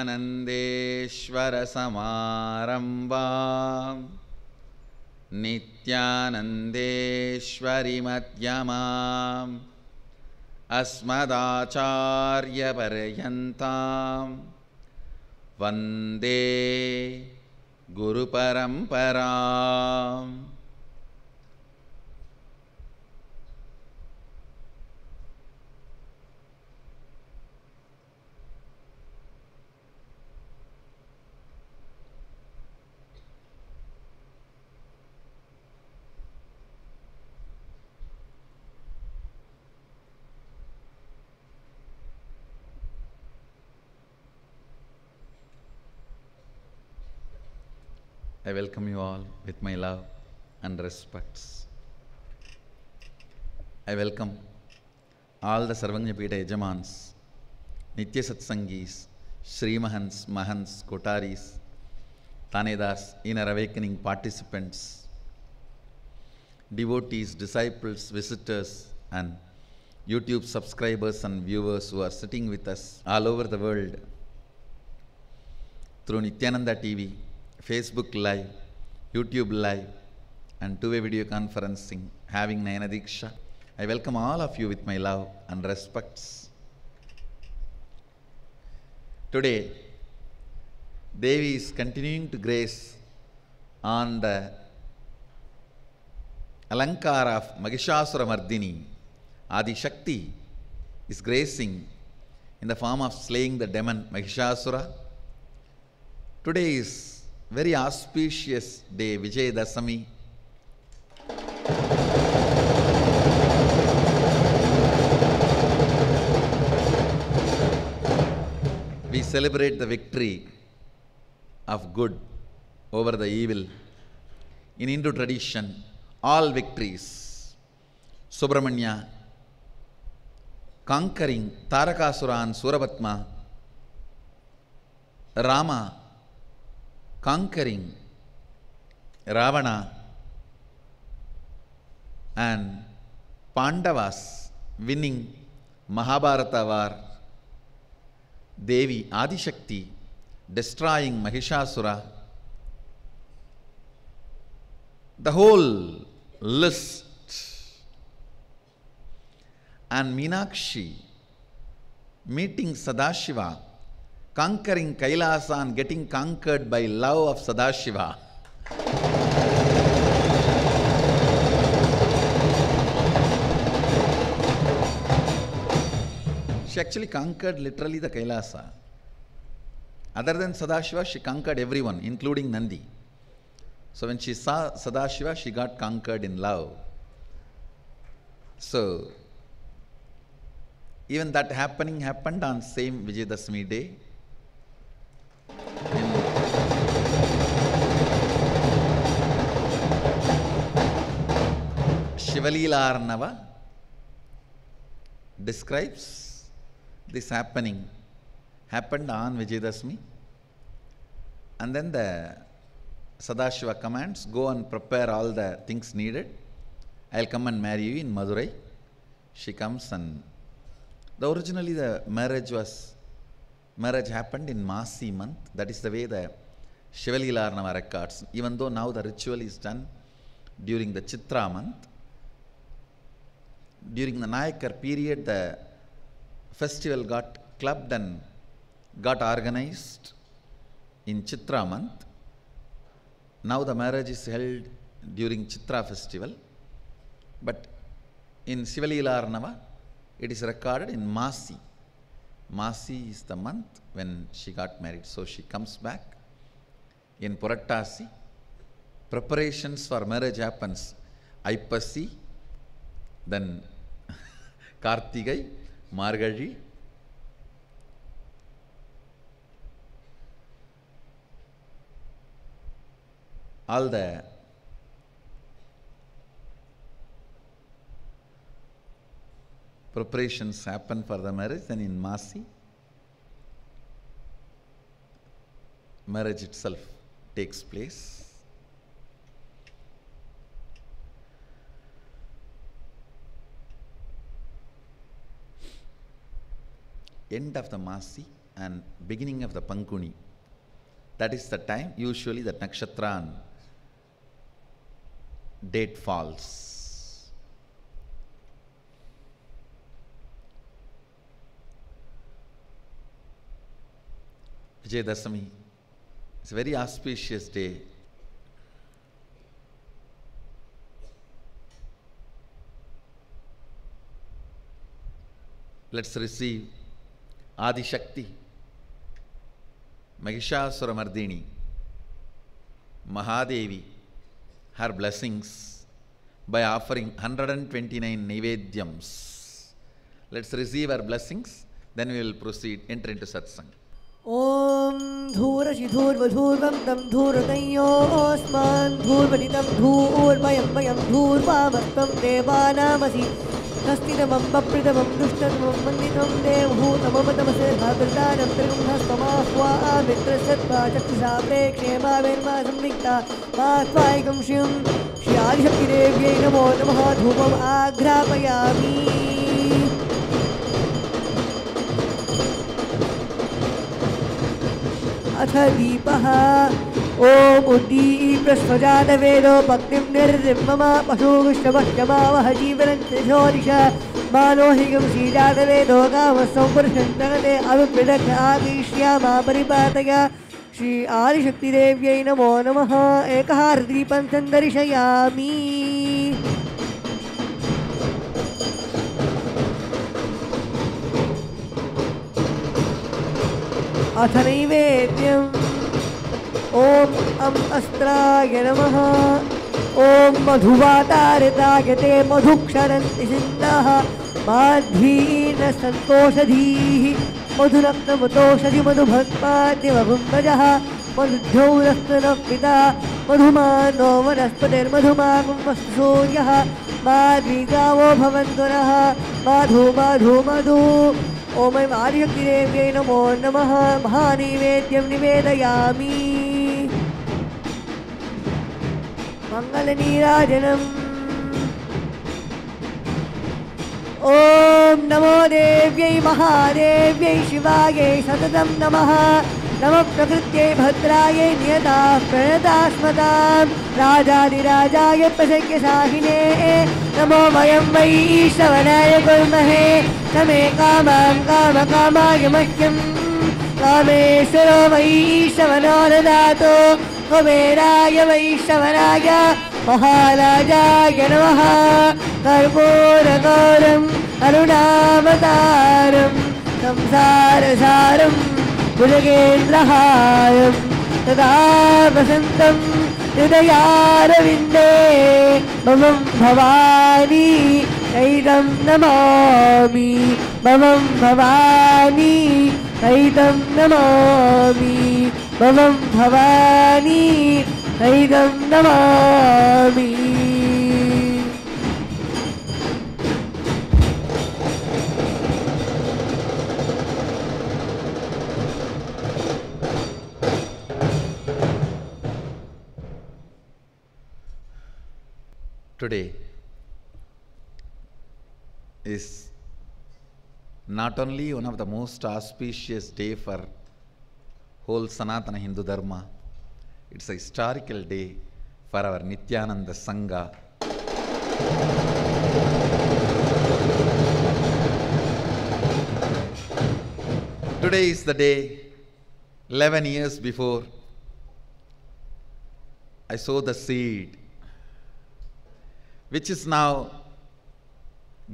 नित्यानन्देश्वरसमारम्भां नित्यानन्देश्वरिमध्यमाम् अस्मदाचार्यपर्यन्तां वन्दे गुरुपरम्पराम्. I welcome you all with my love and respects. I welcome all the Sarvanya Pita Yajamans, Nitya Satsangis, Sri Mahans, Mahans, Kotaris, Tanedars, Inner Awakening participants, devotees, disciples, visitors, and YouTube subscribers and viewers who are sitting with us all over the world through Nityananda TV, Facebook Live, YouTube Live, and two-way video conferencing, having Nayana Diksha. I welcome all of you with my love and respects. Today, Devi is continuing to grace on the Alankara of Mahishasura Mardini. Adi Shakti is gracing in the form of slaying the demon Mahishasura. Today is very auspicious day, Vijayadasami. We celebrate the victory of good over the evil. In Hindu tradition, all victories, Subramanya conquering Tarakasura and Surapatma, Rama conquering Ravana, and Pandavas winning Mahabharata war, Devi Adishakti destroying Mahishasura. The whole list, and Meenakshi meeting Sadashiva, conquering Kailasa and getting conquered by love of Sadashiva. She actually conquered literally the Kailasa. Other than Sadashiva, she conquered everyone, including Nandi. So when she saw Sadashiva, she got conquered in love. So even that happened on same Vijayadasami day. Shivalila Arnava describes this happened on Vijayadasami, and then the Sadashiva commands, go and prepare all the things needed. I'll come and marry you in Madurai. She comes, and originally the marriage happened in Masi month. That is the way the Shivalila Arnava records. Even though now the ritual is done during the Chitra month, during the Nayakar period, the festival got clubbed and got organized in Chitra month. Now the marriage is held during Chitra festival, but in Shivalila Arnava, it is recorded in Masi. Masi is the month when she got married. So she comes back in Purattasi. Preparations for marriage happens. Aipasi, then Kartigai, Margaji. All the preparations happen for the marriage, and in Masi, marriage itself takes place. End of the Masi, and beginning of the Pankuni. That is the time usually that nakshatra and date falls. Vijayadashami is a very auspicious day. Let's receive Adi Shakti, Mahishasura Mardini, Mahadevi, her blessings by offering 129 Naivedyams. Let's receive her blessings, then we will proceed, enter into satsang. Om Dhurashi Dhurvadhurvam Tam Dhuratanyoosman Dhurvaditam Dhurvayam Vayam Dhurvamastam Devanamasi Hastidamam Bapridamam Dushtamam Manditam Devhutamamadamase Bhadradanam Trigumhastamahva Mitrasatva Chaksha Prekshema Venma Samvikta Mahvaikam Shiyam Shri Adi Shakti Devyai Namo Namaha Dhupam Agrapayami. अथ दीपः ओम उद्दीप्रस्वजातवेदो भक्तिं निर्दिम्ममा पशुगुष्टभक्षमावह जीवनञ्चोदिश मानोहिकं श्रीजातवेदो कामसंपुरुषन्तगते अभिप्रिदक्ष आकीष्यामा परिपातय श्री आदिशक्तिदेव्यै नमो नमः एकः दीपं सन्दर्शयामि अथ नैवेद्यम् ओम अस्त्राय नमः ओम मधुवातारिताय ते मधुक्षरन्ति सिन्धः माध्वीन सन्तोषधीः मधुनक्तमतोषधि मधुभक्पाद्यवभुम्बजः मधुद्यौरस्तनः पिता मधुमानो वनस्पतिर्मधुमागं वस्तु सूर्यः माध्वीगावो भवन्तु नः मधु मधु मधु ओम आदिशक्तिदेव्यै नमो नमः महानैवेद्यं निवेदयामि मंगलनीराजनम् ओम नमो देव्यै महादेव्यै शिवायै सततं नमः नमः प्रकृत्यै भद्रायै नियताः प्रणतास्मतां राजाधिराजाय प्रसज्ञसाहिने नमो वयं वै श्रवणाय कुर्महे तमे कामां कामकामाय मह्यं कामेश्वरो वै श्रवणो ददातु कुबेराय वै श्रवणाय महाराजाय नमः कर्पूरगौरम् अरुणावतारं संसारसारं भुजगेन्द्रहारं तदा वसन्तं हृदयारविन्दे मम भवानी कैदं नमामि मम भवानी कैदं नमामि मम Bhavani कैदं Namami Today is not only one of the most auspicious day for whole Sanatana Hindu Dharma, it's a historical day for our Nityananda Sangha. Today is the day 11 years before I sowed the seed, which is now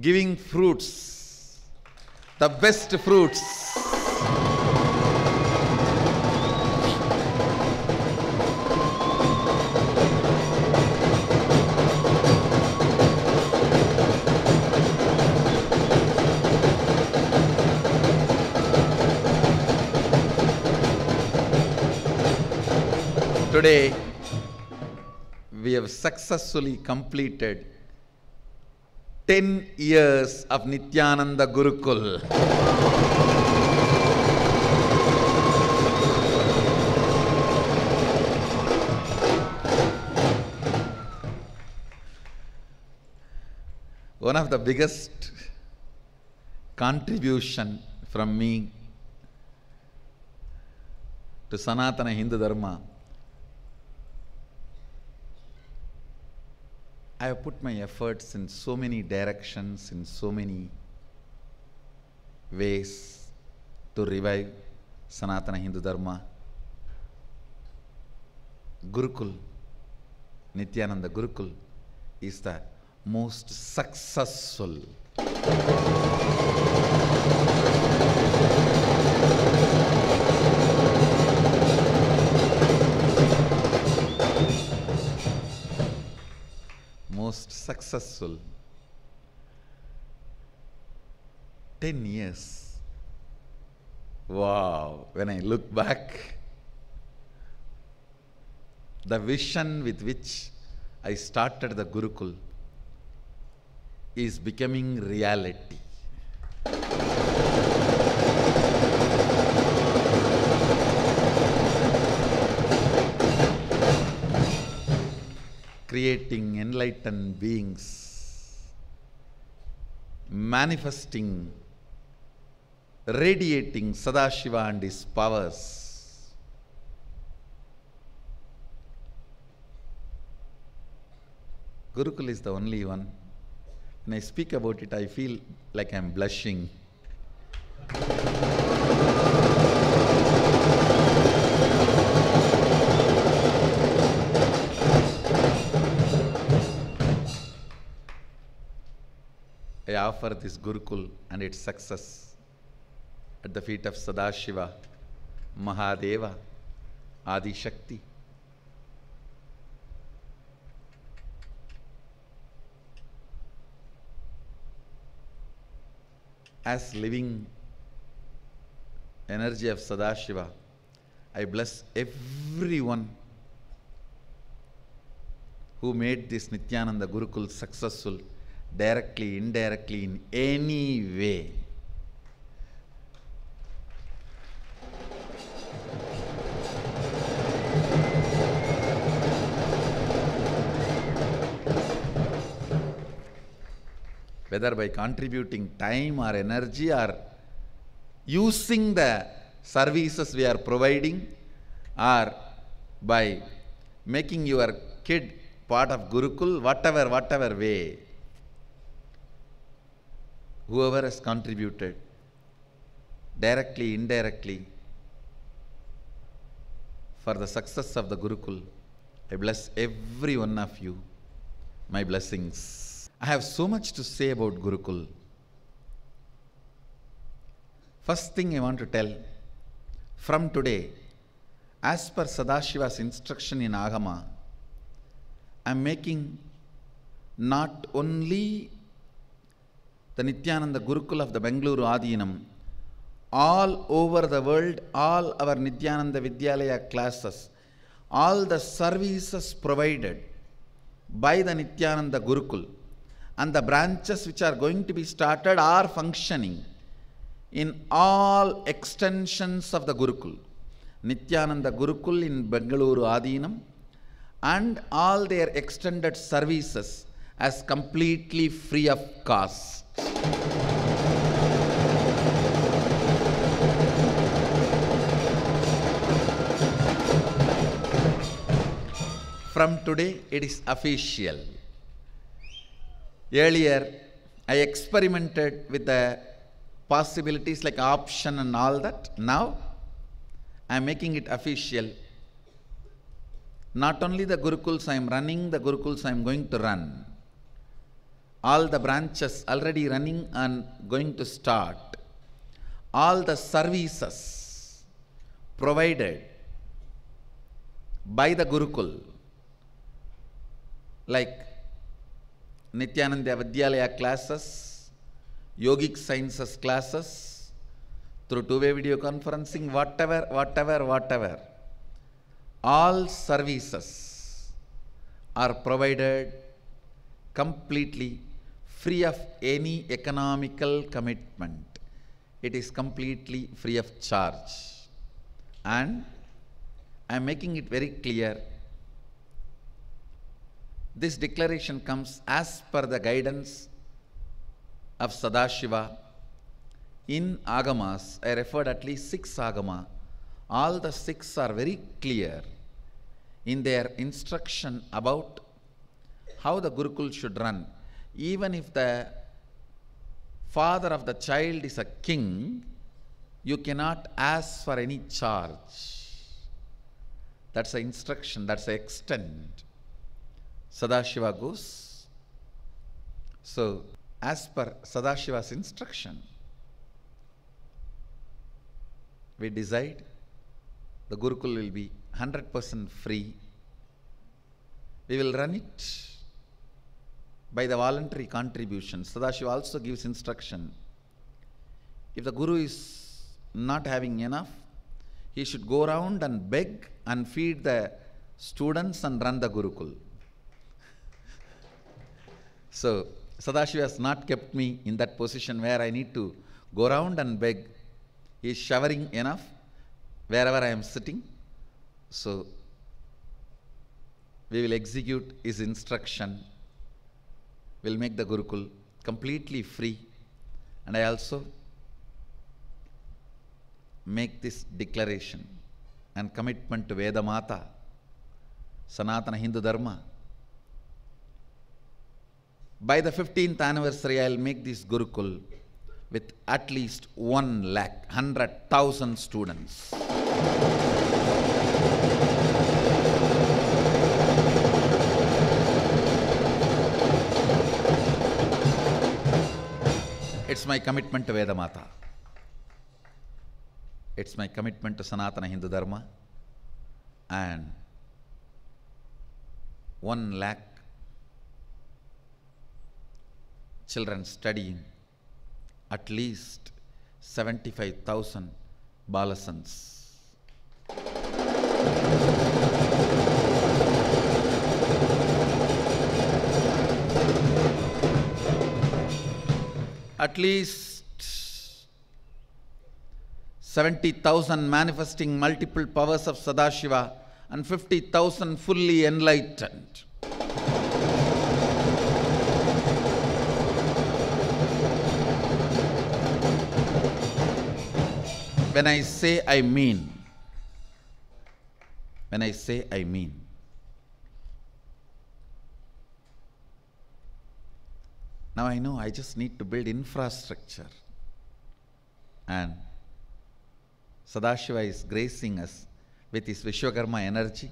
giving fruits, the best fruits. Today, we have successfully completed 10 years of Nityananda Gurukul. One of the biggest contribution from me to Sanatana Hindu Dharma. I have put my efforts in so many directions, in so many ways to revive Sanatana Hindu Dharma. Gurukul, Nityananda Gurukul is the most successful. Most successful. 10 years. Wow, when I look back, the vision with which I started the Gurukul is becoming reality. Creating enlightened beings, manifesting, radiating Sadashiva and his powers. Gurukul is the only one. When I speak about it, I feel like I am blushing. I offer this Gurukul and its success at the feet of Sadashiva, Mahadeva, Adi Shakti. As living energy of Sadashiva, I bless everyone who made this Nityananda Gurukul successful, directly, indirectly, in any way. Whether by contributing time or energy or using the services we are providing, or by making your kid part of Gurukul, whatever way, whoever has contributed, directly, indirectly, for the success of the Gurukul, I bless every one of you. My blessings. I have so much to say about Gurukul. First thing I want to tell, from today, as per Sadashiva's instruction in Agama, I am making not only the Nityananda Gurukul of the Bengaluru Adinam, all over the world, all our Nityananda Vidyalaya classes, all the services provided by the Nityananda Gurukul, and the branches which are going to be started are functioning in all extensions of the Gurukul. Nityananda Gurukul in Bengaluru Adinam and all their extended services as completely free of cost. From today, it is official. Earlier, I experimented with the possibilities like option and all that. Now, I am making it official. Not only the Gurukuls I am running, the Gurukuls I am going to run. All the branches already running and going to start. All the services provided by the Gurukul, like Nityananda Vidyalaya classes, Yogic Sciences classes, through two-way video conferencing, whatever, all services are provided completely free of any economical commitment. It is completely free of charge. And I am making it very clear. This declaration comes as per the guidance of Sadashiva. In Agamas, I referred at least 6 Agama. all the six are very clear in their instruction about how the Gurukul should run. Even if the father of the child is a king, you cannot ask for any charge. That's the instruction, that's the extent. Sadashiva goes. So, as per Sadashiva's instruction, we decide the Gurukul will be 100% free. We will run it by the voluntary contribution. Sadashiva also gives instruction. If the Guru is not having enough, he should go around and beg and feed the students and run the Gurukul. So, Sadashiva has not kept me in that position where I need to go around and beg. He is showering enough wherever I am sitting. So, we will execute his instruction. We will make the Gurukul completely free. And I also make this declaration and commitment to Vedamata, Sanatana Hindu Dharma. By the 15th anniversary, I will make this Gurukul with at least 100,000 students. It's my commitment to Vedamata. It's my commitment to Sanatana Hindu Dharma. And 1,00,000 children studying, at least 75,000 Balasans. At least 70,000 manifesting multiple powers of Sadashiva and 50,000 fully enlightened. When I say, I mean. When I say, I mean. Now I know I just need to build infrastructure. And Sadashiva is gracing us with his Vishwakarma energy.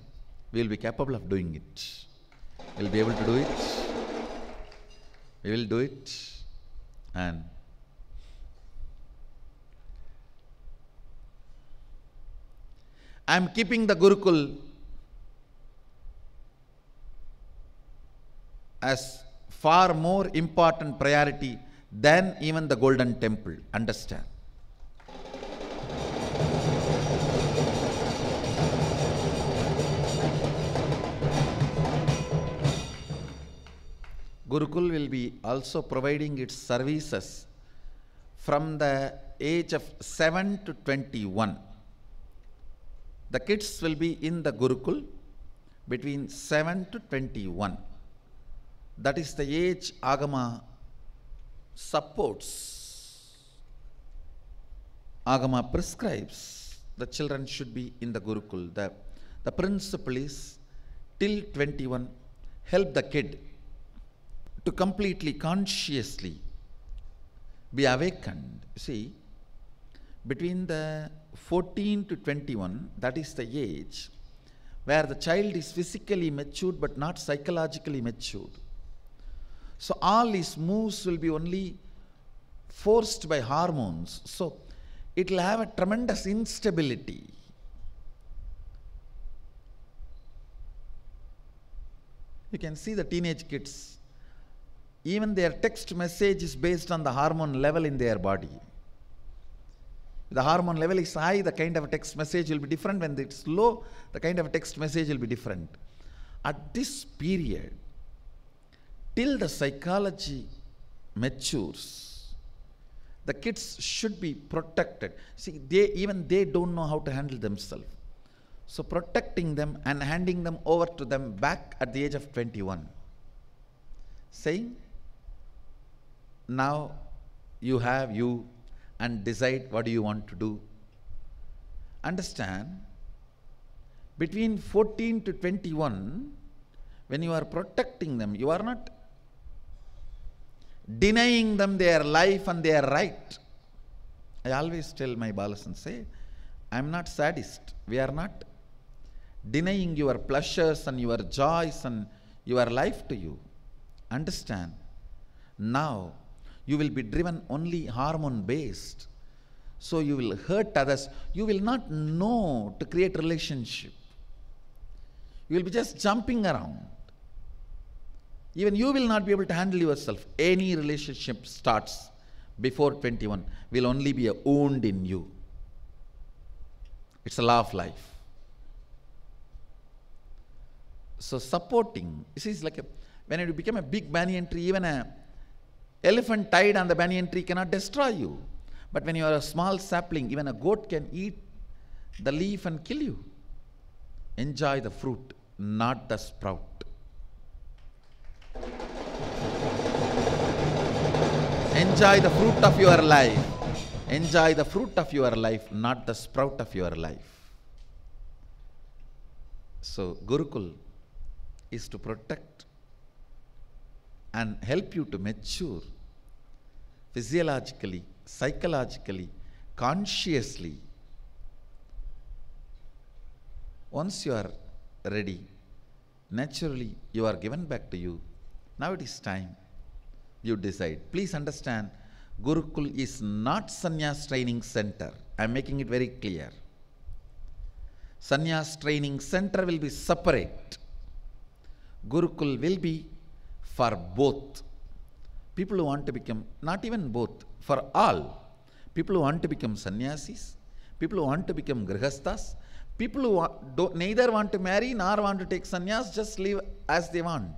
We will be capable of doing it. We will be able to do it. We will do it. And I am keeping the Gurukul as far more important priority than even the Golden Temple. Understand? Gurukul will be also providing its services from the age of 7 to 21. The kids will be in the Gurukul between 7 to 21. That is the age Agama supports. Agama prescribes the children should be in the Gurukul. The principle is till 21, help the kid to completely consciously be awakened. See, between the 14 to 21, that is the age where the child is physically matured but not psychologically matured. So all his moves will be only forced by hormones. So it will have a tremendous instability. You can see the teenage kids. Even their text message is based on the hormone level in their body. If the hormone level is high, the kind of a text message will be different. When it's low, the kind of a text message will be different. At this period, till the psychology matures, the kids should be protected. See, they don't know how to handle themselves. So protecting them and handing them over to them back at the age of 21. Saying, now you have you and decide what do you want to do. understand, between 14 to 21, when you are protecting them, you are not denying them their life and their right. I always tell my balasans, say, I am not sadist. We are not denying your pleasures and your joys and your life to you. Understand, now you will be driven only hormone based. So you will hurt others. You will not know to create relationship. You will be just jumping around. Even you will not be able to handle yourself. Any relationship starts before 21 will only be a wound in you. It's a law of life. So supporting, you see, it's like when you become a big banyan tree, even an elephant tied on the banyan tree cannot destroy you. But when you are a small sapling, even a goat can eat the leaf and kill you. Enjoy the fruit, not the sprout. Enjoy the fruit of your life. Enjoy the fruit of your life, not the sprout of your life. So Gurukul is to protect and help you to mature physiologically, psychologically, consciously. Once you are ready, naturally you are given back to you. Now it is time you decide. Please understand, Gurukul is not Sannyas Training Center. I am making it very clear. Sannyas Training Center will be separate. Gurukul will be for both. People who want to become, not even both, for all. People who want to become sannyasis, people who want to become grihasthas, people who neither want to marry nor want to take sannyas, just live as they want.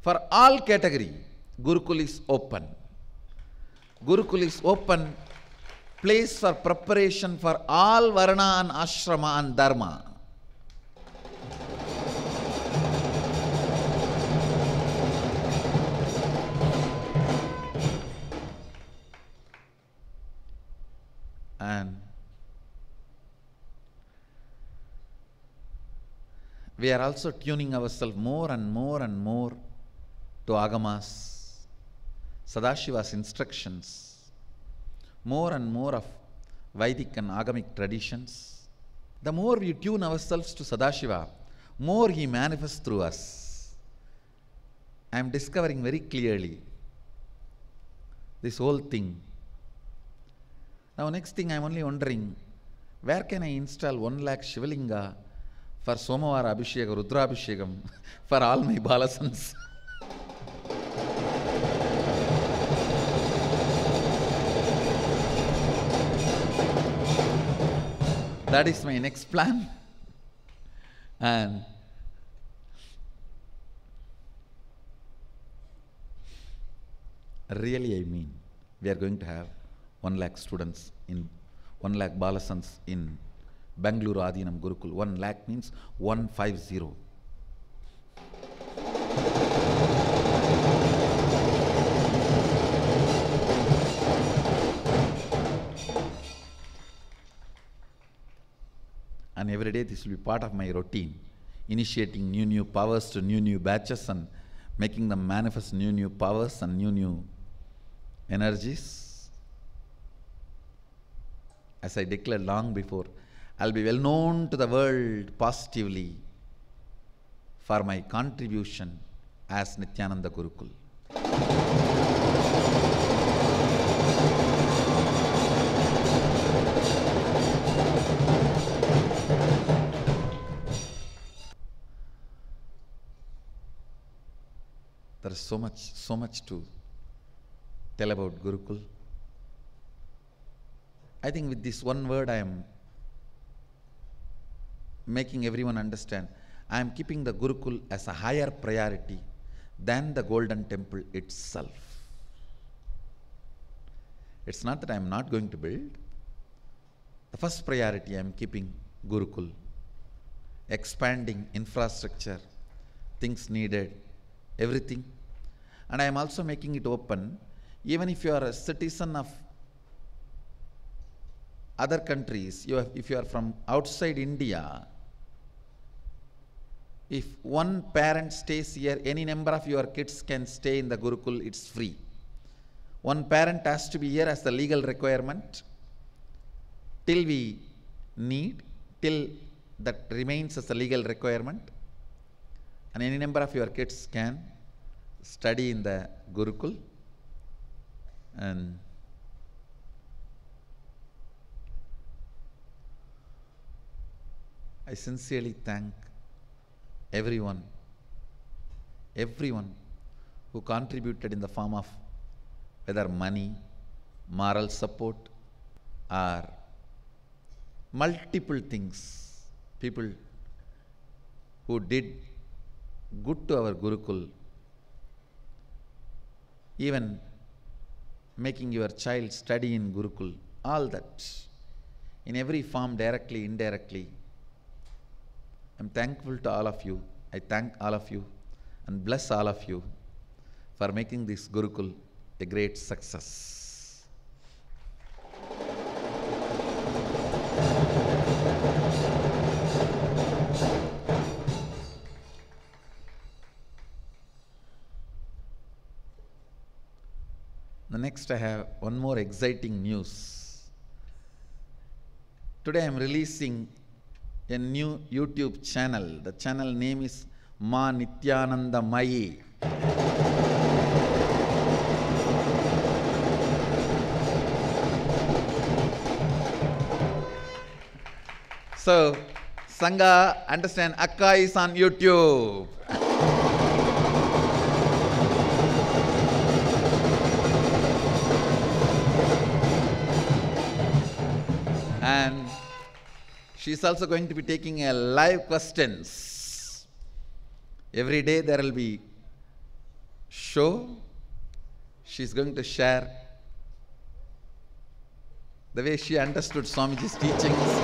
For all category, Gurukul is open. Gurukul is open, place for preparation for all varna and ashrama and dharma. And we are also tuning ourselves more and more and more to Agamas, Sadashiva's instructions, more and more of Vedic and Agamic traditions. The more we tune ourselves to Sadashiva, more he manifests through us. I am discovering very clearly this whole thing. Now next thing I am only wondering, where can I install 1 lakh Shivalinga for Somavara Abhishekam, Rudra Abhishekam, for all my balasans? That is my next plan. And really I mean, we are going to have 1 lakh students in 1 lakh balasans in Bangalore Adinam Gurukul. 1 lakh means 150. And every day this will be part of my routine, initiating new powers to new batches and making them manifest new powers and new energies. As I declared long before, I'll be well known to the world positively for my contribution as Nityananda Gurukul. There is so much to tell about Gurukul. I think with this one word I am making everyone understand. I am keeping the Gurukul as a higher priority than the Golden Temple itself. It's not that I am not going to build. The first priority I am keeping Gurukul, expanding infrastructure, things needed, everything. And I am also making it open, even if you are a citizen of other countries, if you are from outside India, if one parent stays here, any number of your kids can stay in the Gurukul, it's free. One parent has to be here as the legal requirement till we need, till that remains as a legal requirement, and any number of your kids can study in the Gurukul. And I sincerely thank everyone who contributed in the form of whether money, moral support, or multiple things. People who did good to our Gurukul, even making your child study in Gurukul, all that, in every form, directly, indirectly. I'm thankful to all of you. I thank all of you and bless all of you for making this Gurukul a great success. The next, I have one more exciting news. Today I am releasing a new YouTube channel. The channel name is Ma Nityananda Mayi. So, Sangha, understand, Akka is on YouTube. And she's also going to be taking a live questions. Every day there will be show. She's going to share the way she understood Swamiji's teachings.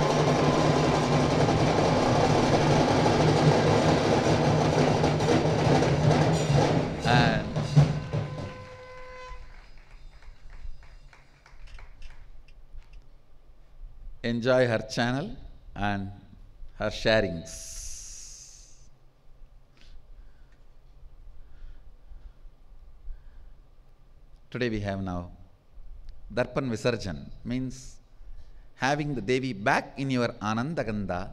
And enjoy her channel and her sharings. Today we have now Darpan Visarjan, means having the Devi back in your Anandagandha,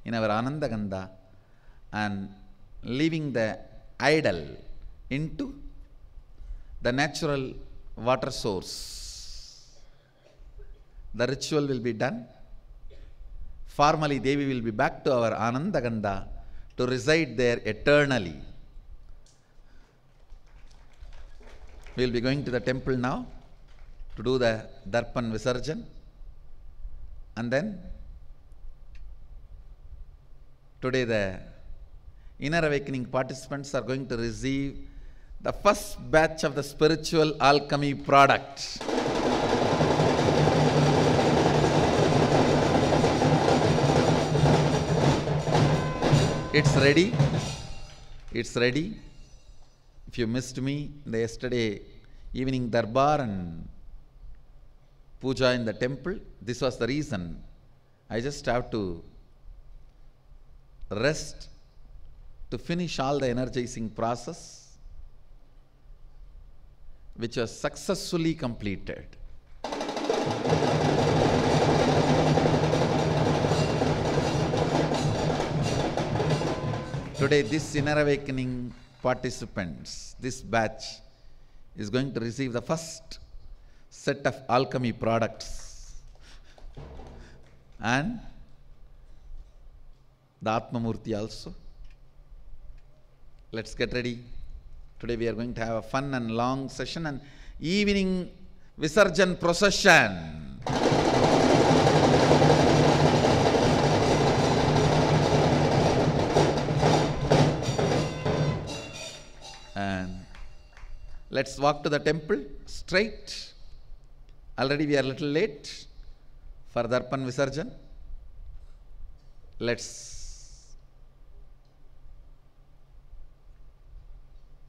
in our Anandagandha, and leaving the idol into the natural water source. The ritual will be done. Formally, Devi will be back to our Anandagandha to reside there eternally. We will be going to the temple now to do the Darpan Visarjan, and then today the inner awakening participants are going to receive the first batch of the spiritual alchemy product. It's ready. It's ready. If you missed me in the yesterday evening darbar and puja in the temple, this was the reason. I just have to rest to finish all the energizing process, which was successfully completed. Today, this inner awakening participants, this batch, is going to receive the first set of alchemy products and the Atmamurti also. Let's get ready. Today we are going to have a fun and long session and evening Visarjan procession. And let's walk to the temple straight. Already we are a little late for Darpan Visarjan. Let's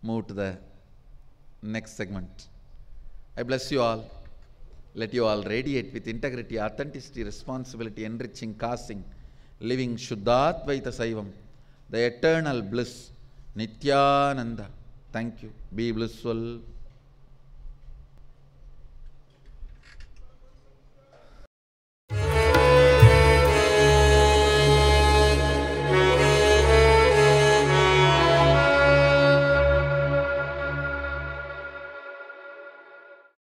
move to the next segment. I bless you all. Let you all radiate with integrity, authenticity, responsibility, enriching, causing, living Shuddhadvaita Saivam, the eternal bliss, Nityananda. Thank you. Be blissful.